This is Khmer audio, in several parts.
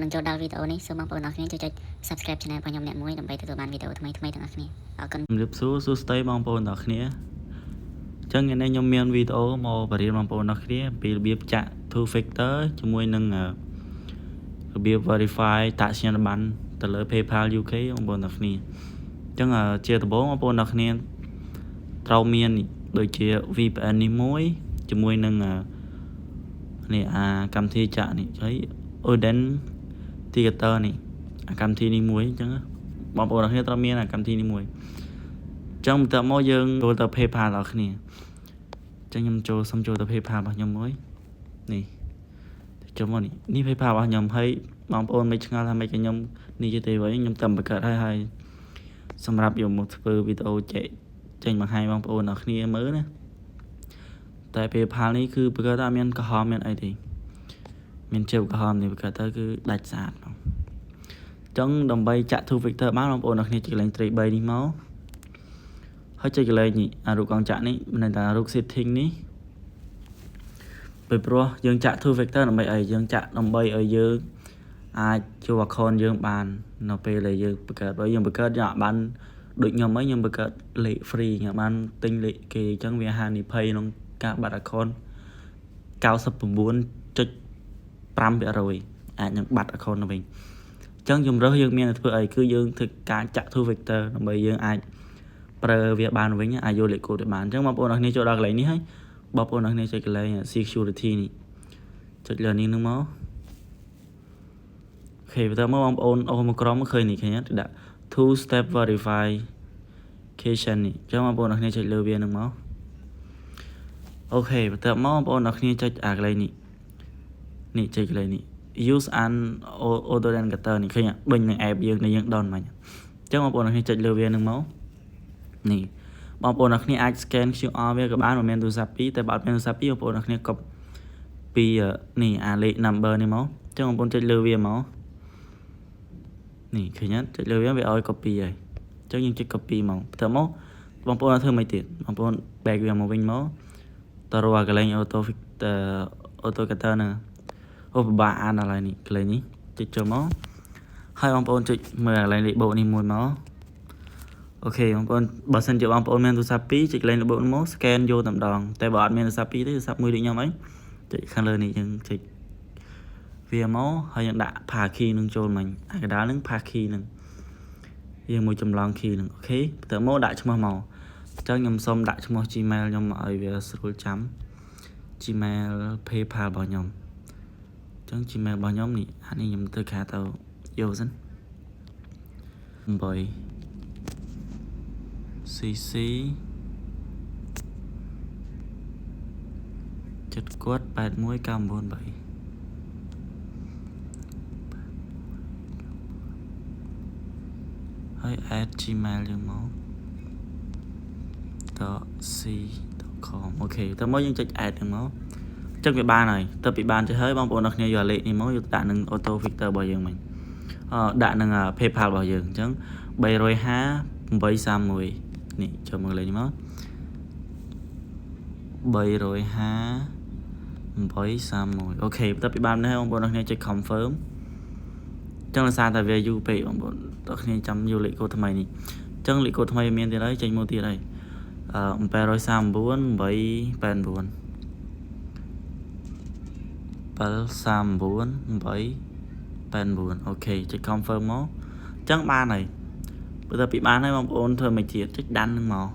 នឹងចូលដល់វីដេអូនេះសូមបងប្អូនអរគ្នាជួយចុច Subscribe Channel របស់ខ្ញុំអ្នកមួយដើម្បីទទួលបានវីដេអូថ្មីៗទាំងអស់គ្នាអរគុណ ជំរាបសួរសួស្តីបងប្អូនទាំងអស់គ្នាអញ្ចឹងថ្ងៃនេះខ្ញុំមានវីដេអូមកបរៀនបងប្អូនទាំងអស់គ្នាពីរបៀបចាក់ two factor ជាមួយនឹងរបៀប verify តាក់សញ្ញាបត្រទៅលើ PayPal UK បងប្អូនទាំងអស់គ្នាអញ្ចឹងជាដំបូងបងប្អូនទាំងអស់គ្នាត្រូវមានដូចជា VPN នេះមួយជាមួយនឹងនេះកម្មវិធីចាក់នេះហើយ Authenticator នេះកម្មវិធីនេះមួយអញ្ចឹងបងប្អូនទាំងអស់គ្នាត្រូវមានកម្មវិធីនេះមួយអញ្ចឹងបន្ទាប់មកយើងចូលទៅ PayPal របស់គ្នាអញ្ចឹងខ្ញុំសុំចូលទៅ PayPal របស់ខ្ញុំមួយនេះចូលមកនេះ PayPal របស់ខ្ញុំហើយបងប្អូនមិនឆ្ងល់ថាម៉េចក៏ខ្ញុំនេះទេវិញខ្ញុំតែបង្កើតហើយសម្រាប់យកមកធ្វើវីដេអូចេញបង្ហាញបងប្អូនទាំងគ្នាមើលណាតែ PayPal នេះគឺបង្កើតតែមានកំហុសមានអីទេមានជើងកំហុសនេះបង្កើតទៅគឺដាច់ស្អាតបងអញ្ចឹងដើម្បីចាក់ two factor បានបងប្អូនទាំងគ្នាចុចកន្លែង 3 នេះមកហើយចុចកន្លែងនេះរូបកងចាក់នេះមិនថារូប setting នេះព្រោះយើងចាក់ two factor ដើម្បីអីយើងចាក់ដើម្បីឲ្យយើងអាចចូល account យើងបាននៅពេលដែលយើងបង្កើតបើយើងបង្កើតយើងអាចបានដូចខ្ញុំខ្ញុំបង្កើតលេខ free ខ្ញុំបានទិញលេខគេអញ្ចឹងវាហានិភ័យក្នុងការបាត់ account 99.5% អាចនឹងបាត់ account ទៅវិញអញ្ចឹងជំរើសយើងមានតែធ្វើអីគឺយើងធ្វើការចាក់ two factor ដើម្បីយើងអាចប្រើវាបានវិញអាចយកលេខកូដទៅបានអញ្ចឹងបងប្អូនអរគ្នាចូលដល់កន្លែងនេះហើយបងប្អូនអរគ្នាចុចកន្លែង security នេះចុចលើនេះនឹងមកអូខេបន្តមកបងប្អូនអូសមកក្រោមឃើញនេះឃើញទេដាក់ two step verification នេះអញ្ចឹងបងប្អូនអរគ្នាចុចលើវានឹងមកអូខេបន្តមកបងប្អូនអរគ្នាចុចកន្លែងនេះចុចកន្លែងនេះ use an authenticator នេះឃើញបិញនឹង app យើងដែលយើង down មិញអញ្ចឹងបងប្អូនអរគ្នាចុចលើវានឹងមកនេះបងប្អូនអរគ្នាអាច scan QR វាក៏បានមិនមែនទូរស័ព្ទ2តែបើអត់មានទូរស័ព្ទ2បងប្អូនអរគ្នាកុបពីនេះលេខ number នេះមកអញ្ចឹងបងប្អូនចុចលើវាមកនេះឃើញចុចលើវាឲ្យ copy ហើយអញ្ចឹងយើងចុច copy មកបន្តមកបងប្អូនធ្វើមិនទៀតបងប្អូន back វាមកវិញមកតរកន្លែង authenticator ហ្នឹងពិបាកអានឡើយនេះកន្លែងនេះចុចចូលមកហើយបងប្អូនចុចមើលកន្លែងលេខបូកនេះមួយមកអូខេបងប្អូនបើសិនជាបងប្អូនមានទូរស័ព្ទ2ចុចកន្លែងលេខបូកមក scan យកតែម្ដងតែបើអត់មានទូរស័ព្ទ2ទេទូរស័ព្ទមួយដូចខ្ញុំអីចុចខាងលើនេះយើងចុចវាមកហើយយើងដាក់ pass key នឹងចូលមិញកណ្ដាលនឹង pass key នឹងយើងមួយចម្លង key នឹងអូខេបន្តមកដាក់ឈ្មោះមកអញ្ចឹងខ្ញុំសុំដាក់ឈ្មោះ Gmail ខ្ញុំមកឲ្យវាស្រួលចាំ Gmail PayPal របស់ខ្ញុំអញ្ចឹង Gmail របស់ខ្ញុំនេះអានេះខ្ញុំទៅខាទៅយកសិន8 cc ចិត្តគាត់81993ហើយ @gmail យើងមក.c.com អូខេតើមកយើងចុច add ហ្នឹងមកអញ្ចឹងវាបានហើយតើពីបានចេះហើយបងប្អូនអរគ្នាយកលេខនេះមកយកដាក់នឹង auto filter របស់យើងមិញដាក់នឹង PayPal របស់យើងអញ្ចឹង350 831នេះចូលមកលេខនេះមក350 831អូខេបន្ទាប់ពីបាននេះបងប្អូនអរគ្នាចុច confirm អញ្ចឹងដោយសារតែវាយូរពេកបងប្អូនអរគ្នាចាំយកលេខកូដថ្មីនេះអញ្ចឹងលេខកូដថ្មីមានទៀតហើយចេញមកទៀតហើយ739 889 739 889អូខេចុច confirm មកអញ្ចឹងបានហើយបន្ទាប់ពីបានហើយបងប្អូនធ្វើមិនទៀតចុចដាននឹងមក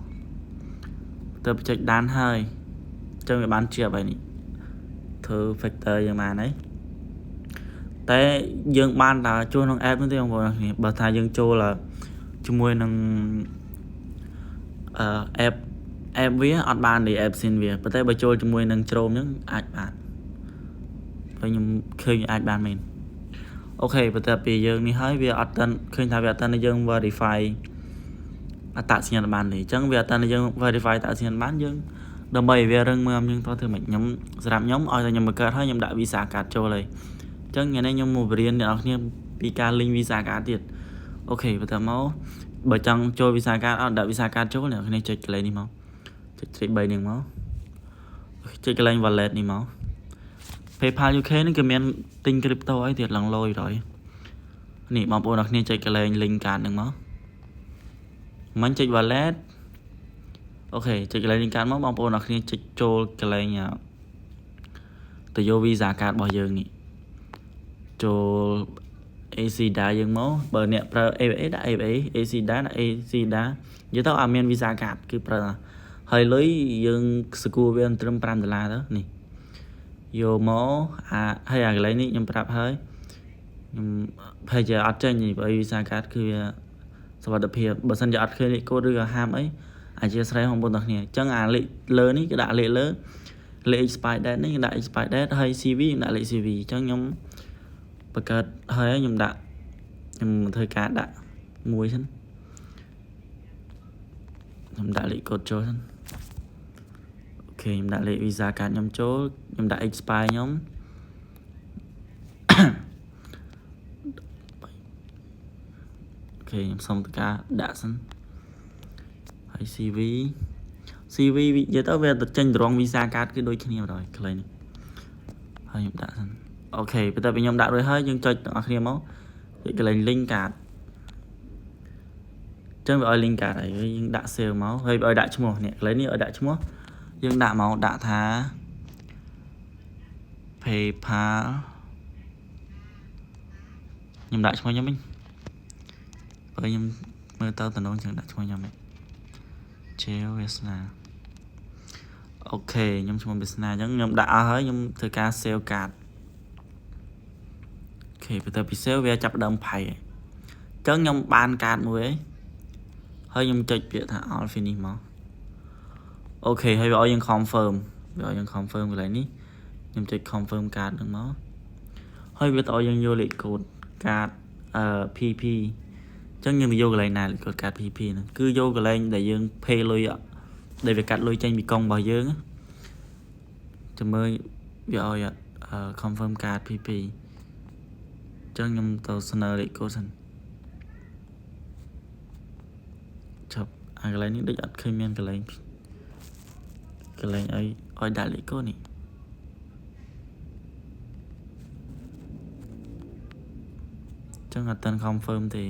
បន្ទាប់ពីចុចដានហើយអញ្ចឹងវាបានជាប់ហើយនេះធ្វើ factor យើងបានហើយតែយើងបានតែចូលក្នុង app នោះទេបងប្អូនគ្នាបើថាយើងចូលជាមួយនឹងapp វាអត់បានទេ app sin វាប៉ុន្តែបើចូលជាមួយនឹង Chrome ហ្នឹងអាចបានហើយខ្ញុំឃើញអាចបានមែនអូខេបន្ទាប់ពីយើងនេះហើយវាអត់ទាន់ឃើញថាវាអត់ទាន់យើង verify អត្តសញ្ញាណប័ណ្ណទេអញ្ចឹងវាអត់ទាន់យើង verify អត្តសញ្ញាណប័ណ្ណយើងដើម្បីវារឹងមើលយើងតោះធ្វើម៉េចខ្ញុំសម្រាប់ខ្ញុំឲ្យតែខ្ញុំបង្កើតហើយខ្ញុំដាក់ visa card ចូលហើយអញ្ចឹងថ្ងៃនេះខ្ញុំមកបរៀនអ្នកនរគ្នាពីការ link visa card ទៀតអូខេបន្តមកបើចង់ចូល visa card អត់ដាក់ visa card ចូលអ្នកនរគ្នាចុចកន្លែងនេះមកចុច3នេះមកចុចកន្លែង wallet នេះមក PayPal UK ហ្នឹងគឺមានទិញ crypto អីទៀតឡើងលយដល់ nị bóng bóng nạc nè chạy cái lên link card đừng máu mình chạy wallet ok chạy cái lên link card máu bóng bóng nạc nè chạy cho cái lên nhà từ vô visa card bao giờ nị cho AC đá dương máu bờ nè pro ABS đã ABS AC đá là AC đá với tao amen visa card cứ pro hơi lưới dương school bên trăm $5 đó nè vô máu hay cái lấy nị nhầm prap hơi bây giờ ở trên gì bởi visa cardคือสวัสดิภาพបើសិនជាអត់ឃើញលេខកូដឬក៏ហាមអីអធិស្ឋានបងប្អូនទាំងគ្នាអញ្ចឹងអាលេខលើនេះគឺដាក់លេខលើលេខ expire date នេះគឺដាក់ expire date ហើយ CV ដាក់លេខ CV អញ្ចឹងខ្ញុំបង្កើតហើយខ្ញុំដាក់ខ្ញុំធ្វើការដាក់មួយសិនខ្ញុំដាក់លេខកូដចូលសិនអូខេខ្ញុំដាក់លេខ visa card ខ្ញុំចូលខ្ញុំដាក់ expire ខ្ញុំអូខេខ្ញុំសុំតការដាក់សិនហើយ CV និយាយទៅវាទៅចេញត្រង់ visa card គឺដូចគ្នាrồiខ្លីនេះហើយខ្ញុំដាក់សិនអូខេបន្ទាប់ពីខ្ញុំដាក់រួចហើយយើងចុចទាំងអស់គ្នាមកវាកន្លែង link card អញ្ចឹងវាឲ្យ link card ហើយយើងដាក់ save មកហើយឲ្យដាក់ឈ្មោះនេះកន្លែងនេះឲ្យដាក់ឈ្មោះយើងដាក់មកដាក់ថា PayPal ខ្ញុំដាក់ឈ្មោះខ្ញុំវិញបើខ្ញុំមើលទៅតំណងចឹងដាក់ឈ្មោះខ្ញុំវិញជេវាសនាអូខេខ្ញុំឈ្មោះវាសនាអញ្ចឹងខ្ញុំដាក់អស់ហើយខ្ញុំធ្វើការ save card អូខេបន្ទាប់ពី save វាចាប់ដើមផៃអញ្ចឹងខ្ញុំបាន card មួយហើយខ្ញុំចុចពាក្យថា all finish មកអូខេហើយវាឲ្យយើង confirm វាឲ្យយើង confirm កន្លែងនេះខ្ញុំចុច confirm card ហ្នឹងមកហើយវាទៅឲ្យយើងយកលេខកូដ card PP អញ្ចឹងយើងទៅយកកន្លែងណាលេខកូដ card PP ហ្នឹងគឺយកកន្លែងដែលយើង pay លុយដែលវាកាត់លុយចេញពីកុងរបស់យើងចាំមើលវាឲ្យ confirm card PP អញ្ចឹងខ្ញុំទៅស្នើលេខកូដសិនចប់អាកន្លែងនេះដូចអត់ឃើញមានកន្លែងឲ្យដាក់លេខកូដនេះអញ្ចឹងអត់ទាន់ confirm ទេឥ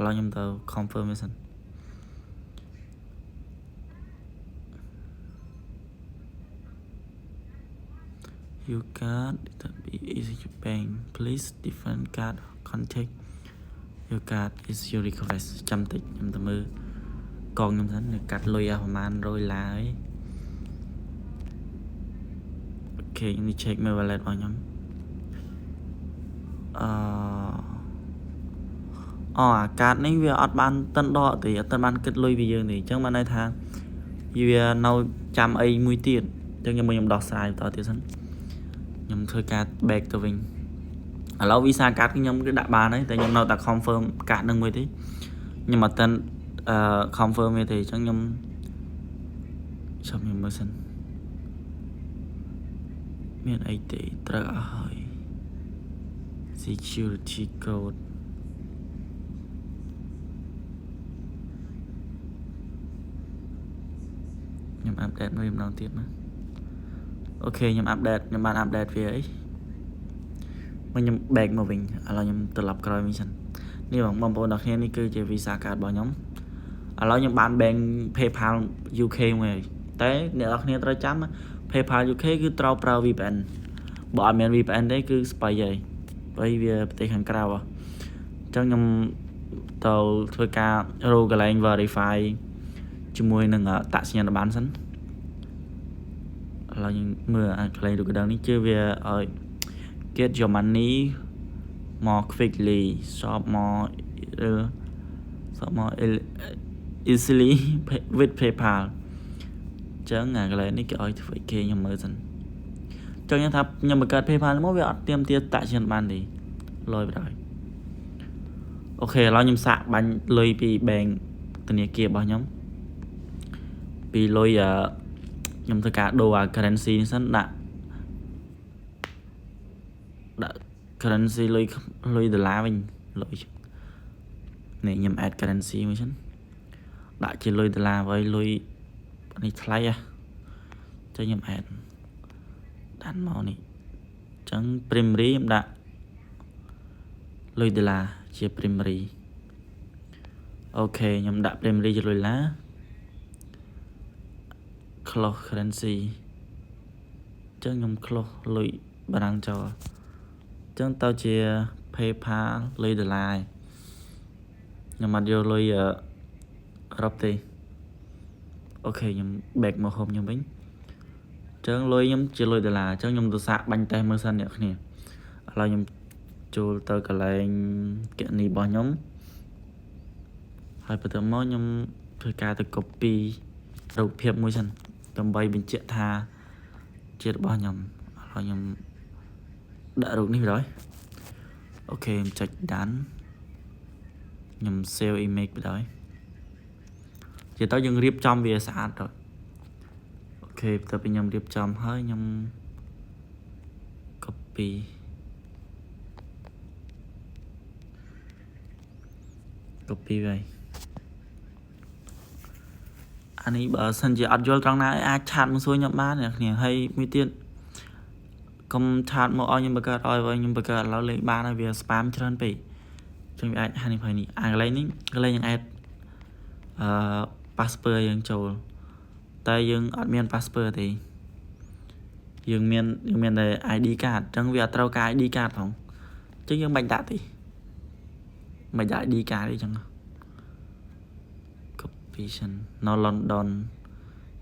ឡូវខ្ញុំទៅ confirm វាសិនYour card is your bank. Please different card contact. Your card is your request. ចាំតិចខ្ញុំទៅមើលកងខ្ញុំសិនកាត់លុយប្រហែល100ឡាយអូខេខ្ញុំនេះ check មើល wallet របស់ខ្ញុំអាកាតនេះវាអត់បានតិនដកទេអត់ទាន់បានគិតលុយពីយើងទេអញ្ចឹងបានន័យថាវានៅចាំអីមួយទៀតអញ្ចឹងខ្ញុំដោះស្រាយបន្តទៀតសិនខ្ញុំធ្វើការ back ទៅវិញឥឡូវ visa card ខ្ញុំគឺដាក់បានហើយតែខ្ញុំនៅតែ confirm card នឹងមួយទេខ្ញុំអត់ទាន់confirm វាទេអញ្ចឹងខ្ញុំមើលសិនមានអីទេត្រូវអស់ហើយ security code ខ្ញុំ update មួយម្ដងទៀតណាអូខេខ្ញុំ update ខ្ញុំបាន update វាអីមកខ្ញុំ back មកវិញឥឡូវខ្ញុំត្រឡប់ក្រោយវិញសិននេះបងប្អូនទាំងគ្នានេះគឺជា visa card របស់ខ្ញុំឥឡូវខ្ញុំបាន bank PayPal UK មួយហើយតែអ្នកនរគ្នាត្រូវចាំ PayPal UK គឺត្រូវប្រើ VPN បើអត់មាន VPN ទេគឺស្បៃហើយព្រោះវាប្រទេសខាងក្រៅអញ្ចឹងខ្ញុំទៅធ្វើការរកកន្លែង verify ជាមួយនឹងតាក់សញ្ញាណប័ណ្ណសិនឥឡូវយើងមើលកន្លែងរូបកណ្ដឹងនេះជឿវាឲ្យ get your money more quickly shop more easily with PayPal ចឹងអាកន្លែងនេះគេឲ្យធ្វើគេខ្ញុំមើលសិនចង់ខ្ញុំថាខ្ញុំបង្កើត PayPal មកវាអត់ទាមទារតាក់សញ្ញាណប័ណ្ណទេលយបណ្ដោយអូខេឥឡូវខ្ញុំសាក់បាញ់លុយពី bank ធនាគាររបស់ខ្ញុំពីលុយខ្ញុំធ្វើការដូរ currency នេះសិនដាក់ currency លុយដុល្លារវិញលុយនេះខ្ញុំ add currency មួយសិនដាក់ជាលុយដុល្លារហើយលុយនេះថ្លៃហ៎ចឹងខ្ញុំ add ដាក់មកនេះចឹង primary ខ្ញុំដាក់ លុយដុល្លារជា primary អូខេខ្ញុំដាក់ primary ជាលុយដុល្លារ close currency ចឹងខ្ញុំ close លុយបារាំងចោលចឹងទៅជា PayPal លុយដុល្លារខ្ញុំអត់យកលុយរ៉ុបទេអូខេខ្ញុំ back មក home ខ្ញុំវិញចឹងលុយខ្ញុំជាលុយដុល្លារចឹងខ្ញុំទៅសាកបាញ់តេស្តមើលសិនអ្នកគ្នាឥឡូវខ្ញុំចូលទៅកន្លែងគណនីរបស់ខ្ញុំហើយបន្ទាប់មកខ្ញុំធ្វើការទៅ copy រូបភាពមួយសិនដើម្បីបញ្ជាក់ថាជារបស់ខ្ញុំឥឡូវខ្ញុំដាក់រូបនេះrồiអូខេខ្ញុំចុច done ខ្ញុំ save image rồiជាតើយើងរៀបចំវាស្អាតrồiអូខេបន្ទាប់ពីខ្ញុំរៀបចំហើយខ្ញុំ copy វិញអានេះបើសិនជាអត់យល់ត្រង់ណាអាចឆាតមកសួរខ្ញុំបានអ្នកគ្នាហើយមួយទៀតកុំឆាតមកឲ្យខ្ញុំបង្កើតឲ្យខ្ញុំបង្កើតឥឡូវលេខបានហើយវា spam ច្រើនពេកចឹងវាអាចហានិភ័យនេះអាកន្លែងនេះកន្លែងយើង add password យើងចូលតែយើងអត់មាន password ទេយើងមានតែ ID card ចឹងវាអត់ត្រូវការ ID card ផងចឹងយើងមិនដាក់ទេមិនដាក់ ID card ទេចឹងនៅ London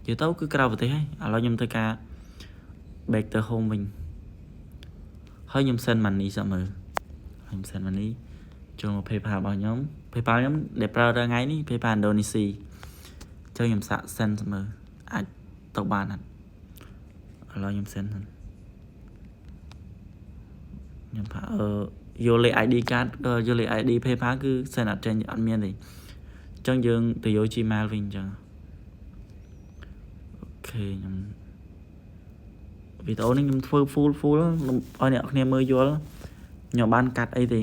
និយាយទៅគឺក្រៅប្រទេសហើយឥឡូវខ្ញុំធ្វើការ back ទៅ home វិញហើយខ្ញុំ send money សមើលខ្ញុំ send money ចូលមក PayPal របស់ខ្ញុំ PayPal ខ្ញុំដែលប្រើរាល់ថ្ងៃនេះ PayPal ឥណ្ឌូនេស៊ីចឹងខ្ញុំសាក send សមើលអាចទៅបានអត់ឥឡូវខ្ញុំ send ខ្ញុំថាយកលេខ ID card យកលេខ ID PayPal គឺ send អត់ចេញអត់មានទេចឹងយើងទៅយក Gmail វិញចឹងអូខេខ្ញុំវីដេអូនេះខ្ញុំធ្វើ full ឲ្យអ្នកគ្នាមើលយល់ខ្ញុំបានកាត់អីទេ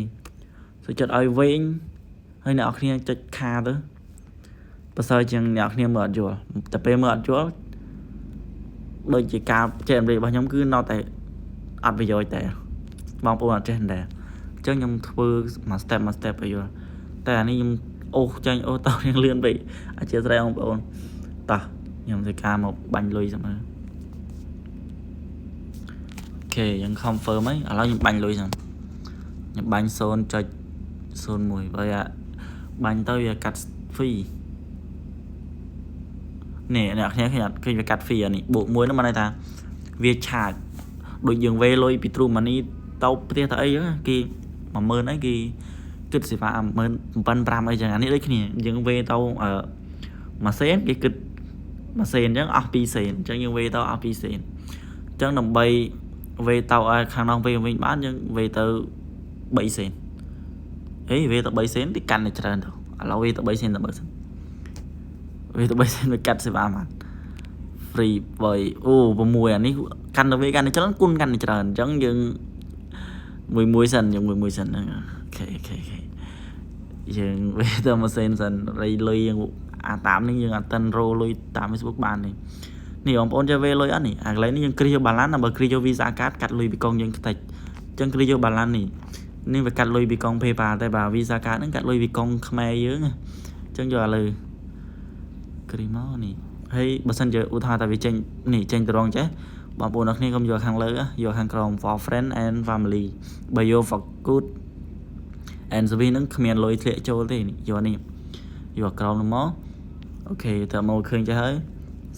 សុខចិត្តឲ្យវែងហើយអ្នកគ្នាចុចខាទៅប្រសើរជាងអ្នកគ្នាមើលអត់យល់តែពេលមើលអត់យល់ដូចជាការចែករំលែករបស់ខ្ញុំគឺនៅតែអត់ប្រយោជន៍តែបងប្អូនអត់ចេះដែរអញ្ចឹងខ្ញុំធ្វើមួយ step ឲ្យយល់តែអានេះខ្ញុំអូសចាញ់អូសតោះរៀងលឿនពេកអធិស្ឋានបងប្អូនតោះខ្ញុំធ្វើការមកបាញ់លុយសិនមើលអូខេយើង confirm ហើយឥឡូវខ្ញុំបាញ់លុយសិនខ្ញុំបាញ់ 0.01 បើបាញ់ទៅវាកាត់ fee នេះអ្នកគ្នាឃើញអត់ឃើញវាកាត់ fee អានេះបូក1ហ្នឹងបានន័យថាវាឆាតដូចយើងវេលុយពី True Money ទៅផ្ទះទៅអីចឹងគេ10000អីគេគិតសេវា17500អីចឹងអានេះដូចគ្នាយើងវេទៅមួយសេនគេគិតមួយសេនអញ្ចឹងអស់2សេនអញ្ចឹងយើងវេទៅអស់2សេនអញ្ចឹងដើម្បីវេទៅឲ្យខាងនោះវិញបានយើងវេទៅ3សេនវេទៅ3សេនទីកាន់តែច្រើនទៅឥឡូវវេទៅ3សេនទៅបើសិនវេទៅ3សេនវាកាត់សេវាបាន free 6អានេះកាន់ទៅវេកាន់តែច្រើនគុណកាន់តែច្រើនអញ្ចឹងយើងមួយសិនយើងមួយសិនហ្នឹងអូខេយើងវេទៅមួយសេនសិនរៃលុយយើងអាតាមនេះយើងអត់តិនរោលុយតាម Facebook បានទេនេះបងប្អូនចេះវេលុយអត់នេះអាកន្លែងនេះយើងគ្រីយក balance បើគ្រីយក Visa card កាត់លុយពីកង់យើងខ្ទេចអញ្ចឹងគ្រីយក balance នេះវាកាត់លុយពីកង់ PayPal តែបើ Visa card ហ្នឹងកាត់លុយពីកង់ខ្មែរយើងអញ្ចឹងយកឥឡូវគ្រីមកនេះហើយបើសិនជាឧទាហរណ៍ថាវាចេញនេះចេញទៅរងចេះបងប្អូនអ្នកគ្នាកុំយកខាងលើយកខាងក្រោម for friend and family បើយក for good and service ហ្នឹងគ្មានលុយធ្លាក់ចូលទេយកនេះយកក្រោមនោះមកអូខេតើមកឃើញចេះហើយ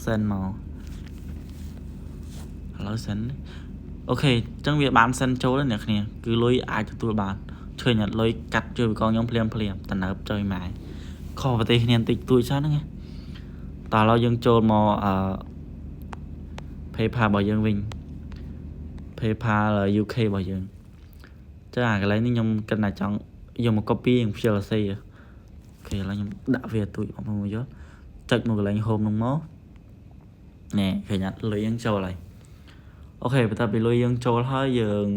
send មកឥឡូវ send អូខេអញ្ចឹងវាបាន send ចូលហើយអ្នកគ្នាគឺលុយអាចទទួលបានឃើញអត់លុយកាត់ជួយពីកងខ្ញុំភ្លាមតំណើបចុយម៉ាយខុសប្រទេសគ្នាបន្តិចតួចច្រើនហ្នឹងតោះឥឡូវយើងចូលមកPayPal របស់យើងវិញ PayPal UK របស់យើងចាកន្លែងនេះខ្ញុំគិតថាចង់យកមក copy ខ្ញុំ PLC អូខេឥឡូវខ្ញុំដាក់វាទួយបងប្អូនយកចុចមកកន្លែង home នោះមកណែឃើញអត់លុយយើងចូលហើយអូខេបន្ទាប់ពីលុយយើងចូលហើយយើង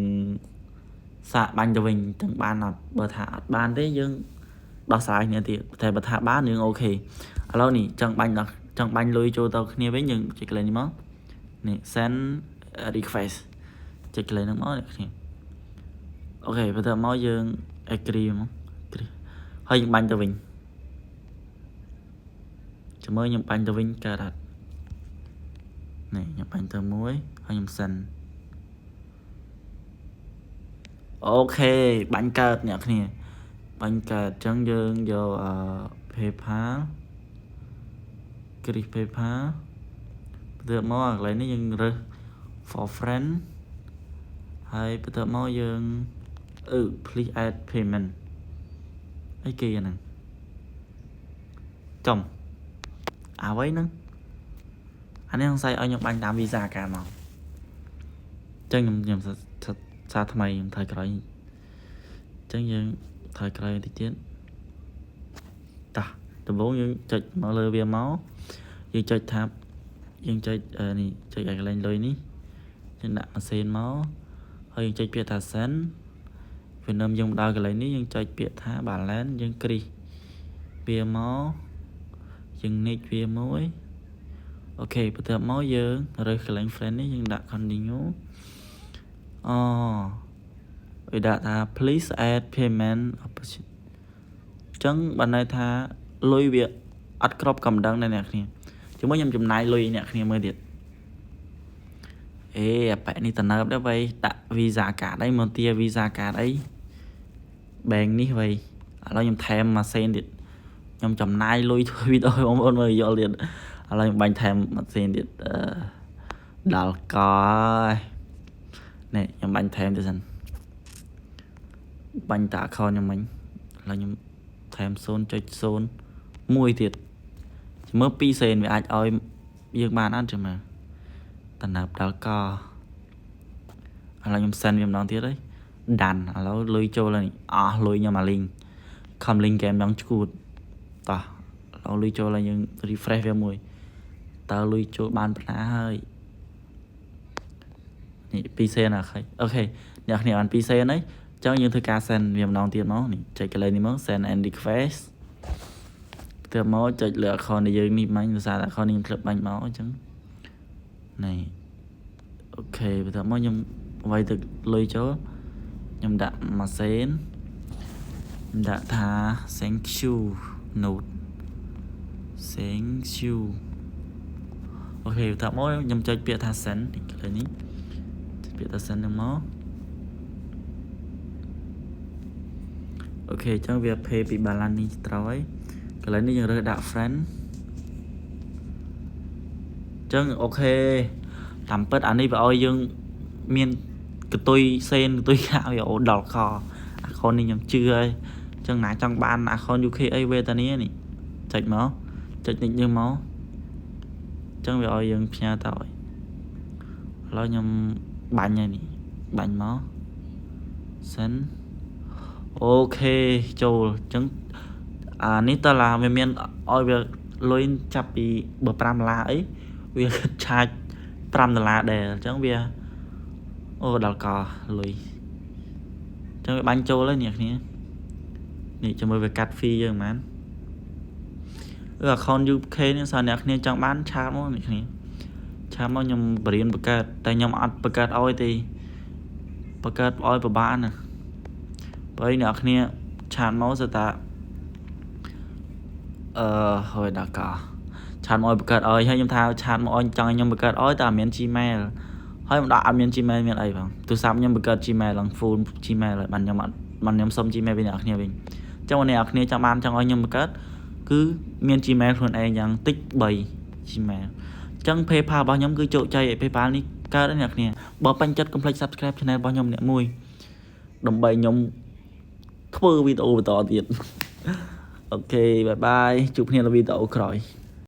សាកបាញ់ទៅវិញទាំងបានអត់បើថាអត់បានទេយើងដោះស្រាយគ្នាទៀតតែបើថាបានយើងអូខេឥឡូវនេះចង់បាញ់លុយចូលទៅគ្នាវិញយើងចុចកន្លែងនេះមកនេះ send request ចុចកន្លែងហ្នឹងមកអ្នកគ្នាអូខេបន្ទាប់មកយើង agree ហ្មង agree ហើយយើងបាញ់ទៅវិញចាំមើលខ្ញុំបាញ់ទៅវិញកើតអត់នេះខ្ញុំបាញ់ទៅមួយហើយខ្ញុំសិនអូខេបាញ់កើតអ្នកគ្នាបាញ់កើតអញ្ចឹងយើងយក PayPal គ្រីស PayPal បន្ទាប់មកកន្លែងនេះយើងរើស for friend ហើយបន្ទាប់មកយើង please add payment អីគេហ្នឹងចំអ្វីហ្នឹងអានេះសង្ស័យឲ្យខ្ញុំបាញ់តាម Visa កាលមកអញ្ចឹងខ្ញុំសារថ្មីខ្ញុំថយក្រោយអញ្ចឹងយើងថយក្រោយបន្តិចទៀតតោះដំបូងយើងចុចមកលើវាមកយើងចុចថាបយើងចុចនេះចុចឲ្យកន្លែងលុយនេះយើងដាក់ម៉ាស៊ីនមកហើយយើងចុចពាក្យថា send វានាំយើងមកដល់កន្លែងនេះយើងចុចពាក្យថា balance យើងគ្រីសវាមកយើង next វាមួយអូខេបន្ទាប់មកយើងរើសកន្លែង friend នេះយើងដាក់ continue វាដាក់ថា please add payment option អញ្ចឹងបើន័យថាលុយវាអត់គ្រប់កំដឹងដែរអ្នកគ្នាជាមួយខ្ញុំចំណាយលុយអ្នកគ្នាមើលទៀតអាប៉ែនេះតំណើបដែរវៃដាក់ Visa card អីមកទា Visa card អី bank នេះវៃឥឡូវខ្ញុំថែមម៉ាស៊ីនទៀតខ្ញុំចំណាយលុយធ្វើវីដេអូបងប្អូនមើលយល់ទៀតឥឡូវខ្ញុំបាញ់ថែមម៉ាស៊ីនទៀតដល់កហើយនេះខ្ញុំបាញ់ថែមទៅសិនបាញ់តា account ខ្ញុំមិញឥឡូវខ្ញុំថែម 0.0 មួយទៀតមើល2សេនវាអាចឲ្យយើងបានអត់ចាំមើលតំណើបដល់កឥឡូវខ្ញុំ send វាម្ដងទៀតហើយដាន់ឥឡូវលុយចូលហើយអស់លុយខ្ញុំអាលីងខំលីងហ្គេមយ៉ាងឈួតតោះឥឡូវលុយចូលហើយយើង refresh វាមួយតើលុយចូលបានប៉ុណ្ណាហើយនេះ2សេនអូខេអ្នកគ្នាបាន2សេនហើយអញ្ចឹងយើងធ្វើការ send វាម្ដងទៀតមកនេះចុចកន្លែងនេះមក send and request ទៅមកចុចលើ account ដែលយើងនេះបាញ់ដោយសារ account នេះខ្ញុំធ្លាប់បាញ់មកអញ្ចឹងនេះអូខេបន្ទាប់មកខ្ញុំវាយទៅលុយចូលខ្ញុំដាក់ម៉ាស៊ីនខ្ញុំដាក់ថា thank you note thank you អូខេបន្ទាប់មកខ្ញុំចុចពាក្យថា send កន្លែងនេះចុចពាក្យថា send ហ្នឹងមកអូខេអញ្ចឹងវា pay ពី balance នេះត្រូវហើយកន្លែងនេះយើងរើសដាក់ friend អញ្ចឹងអូខេតាមពិតអានេះវាឲ្យយើងមានកតុយសេនកតុយខាវាអូដល់ខអាខុននេះខ្ញុំជឿហើយអញ្ចឹងណាចង់បានអាខុន UKA វេតានីនេះចុចមកចុចនេះយើងមកអញ្ចឹងវាឲ្យយើងផ្ញើទៅហើយឥឡូវខ្ញុំបាញ់ហើយនេះបាញ់មក send អូខេចូលអញ្ចឹងអានេះតើឡាវាមានឲ្យវាលុយចាប់ពីបើ$5អីវាឆាច$5ដែរអញ្ចឹងវាអូដល់កលុយអញ្ចឹងវាបាញ់ចូលហើយអ្នកគ្នានេះចាំមើលវាកាត់ fee យើងហ្មងaccount UK នេះសារអ្នកគ្នាចង់បានឆាតមកអ្នកគ្នាឆាតមកខ្ញុំបរៀនបង្កើតតែខ្ញុំអត់បង្កើតឲ្យទេបង្កើតឲ្យពិបាកណាបើអ្នកគ្នាឆាតមកស្តាហើយដល់កឆាតមកឲ្យបង្កើតឲ្យហើយខ្ញុំថាឆាតមកឲ្យចង់ឲ្យខ្ញុំបង្កើតឲ្យតែអត់មាន Gmail ហើយមិនដាក់អត់មាន Gmail មានអីផងទូរស័ព្ទខ្ញុំបង្កើត Gmail ឡើង full Gmail ហើយបានខ្ញុំសុំ Gmail ពីអ្នកគ្នាវិញអញ្ចឹងអ្នកគ្នាចង់ឲ្យខ្ញុំបង្កើតគឺមាន Gmail ខ្លួនឯងយ៉ាងតិច3 Gmail អញ្ចឹង PayPal របស់ខ្ញុំគឺជោគជ័យឲ្យ PayPal នេះកើតហើយអ្នកគ្នាបើពេញចិត្តកុំភ្លេច Subscribe Channel របស់ខ្ញុំម្នាក់មួយដើម្បីខ្ញុំធ្វើវីដេអូបន្តទៀតអូខេបាយបាយជួបគ្នានៅវីដេអូក្រោយ